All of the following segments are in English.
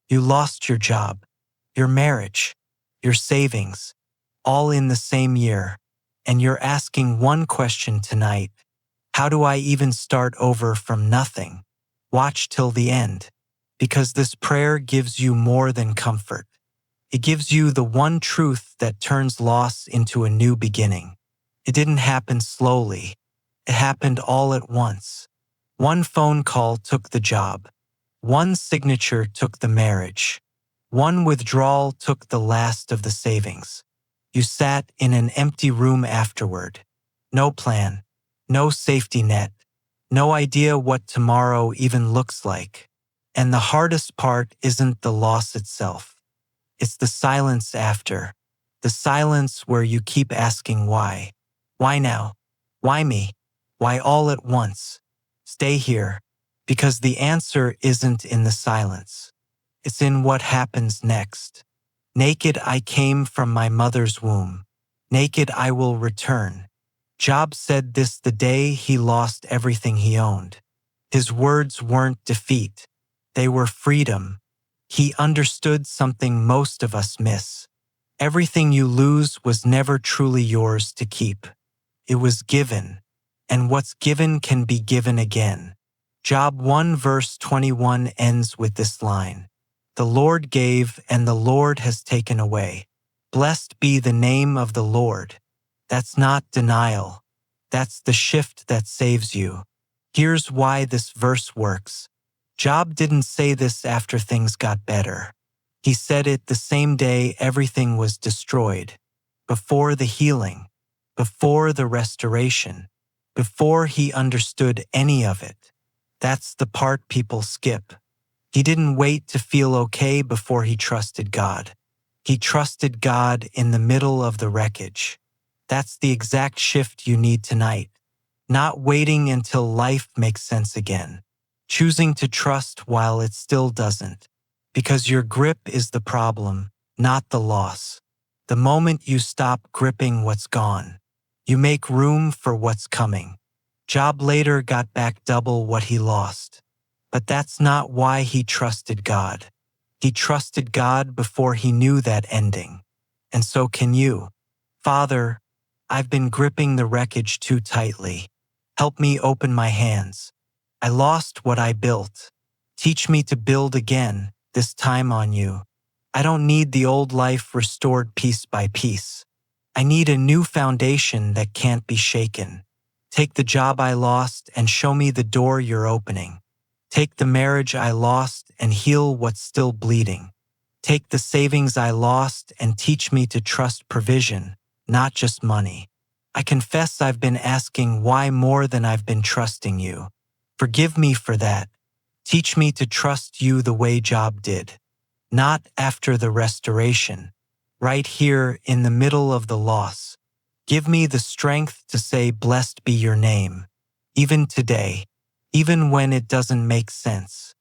You lost your job, your marriage, your savings, all in the same year, and you're asking one question tonight: how do I even start over from nothing? Watch till the end, because this prayer gives you more than comfort. It gives you the one truth that turns loss into a new beginning. It didn't happen slowly. It happened all at once. One phone call took the job. One signature took the marriage. One withdrawal took the last of the savings. You sat in an empty room afterward. No plan, no safety net, no idea what tomorrow even looks like. And the hardest part isn't the loss itself. It's the silence after. The silence where you keep asking why. Why now? Why me? Why all at once? Stay here, because the answer isn't in the silence. It's in what happens next. Naked I came from my mother's womb. Naked I will return. Job said this the day he lost everything he owned. His words weren't defeat. They were freedom. He understood something most of us miss. Everything you lose was never truly yours to keep. It was given, and what's given can be given again. Job 1 verse 21 ends with this line: "The Lord gave, and the Lord has taken away. Blessed be the name of the Lord." That's not denial. That's the shift that saves you. Here's why this verse works. Job didn't say this after things got better. He said it the same day everything was destroyed. Before the healing, before the restoration, before he understood any of it. That's the part people skip. He didn't wait to feel okay before he trusted God. He trusted God in the middle of the wreckage. That's the exact shift you need tonight. Not waiting until life makes sense again. Choosing to trust while it still doesn't. Because your grip is the problem, not the loss. The moment you stop gripping what's gone, you make room for what's coming. Job later got back double what he lost. But that's not why he trusted God. He trusted God before he knew that ending. And so can you. Father, I've been gripping the wreckage too tightly. Help me open my hands. I lost what I built. Teach me to build again, this time on you. I don't need the old life restored piece by piece. I need a new foundation that can't be shaken. Take the job I lost and show me the door you're opening. Take the marriage I lost and heal what's still bleeding. Take the savings I lost and teach me to trust provision, not just money. I confess I've been asking why more than I've been trusting you. Forgive me for that. Teach me to trust you the way Job did. Not after the restoration. Right here in the middle of the loss. Give me the strength to say, "Blessed be your name." Even today, even when it doesn't make sense.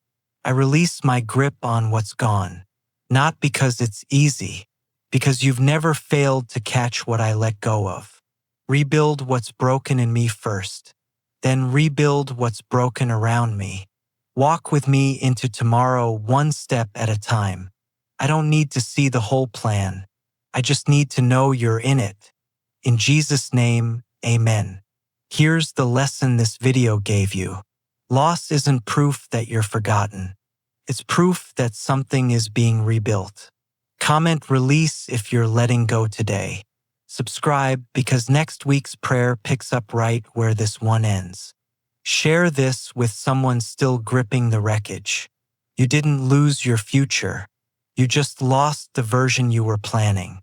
I release my grip on what's gone. Not because it's easy, because you've never failed to catch what I let go of. Rebuild what's broken in me first. Then rebuild what's broken around me. Walk with me into tomorrow one step at a time. I don't need to see the whole plan. I just need to know you're in it. In Jesus' name, amen. Here's the lesson this video gave you. Loss isn't proof that you're forgotten. It's proof that something is being rebuilt. Comment release if you're letting go today. Subscribe because next week's prayer picks up right where this one ends. Share this with someone still gripping the wreckage. You didn't lose your future. You just lost the version you were planning.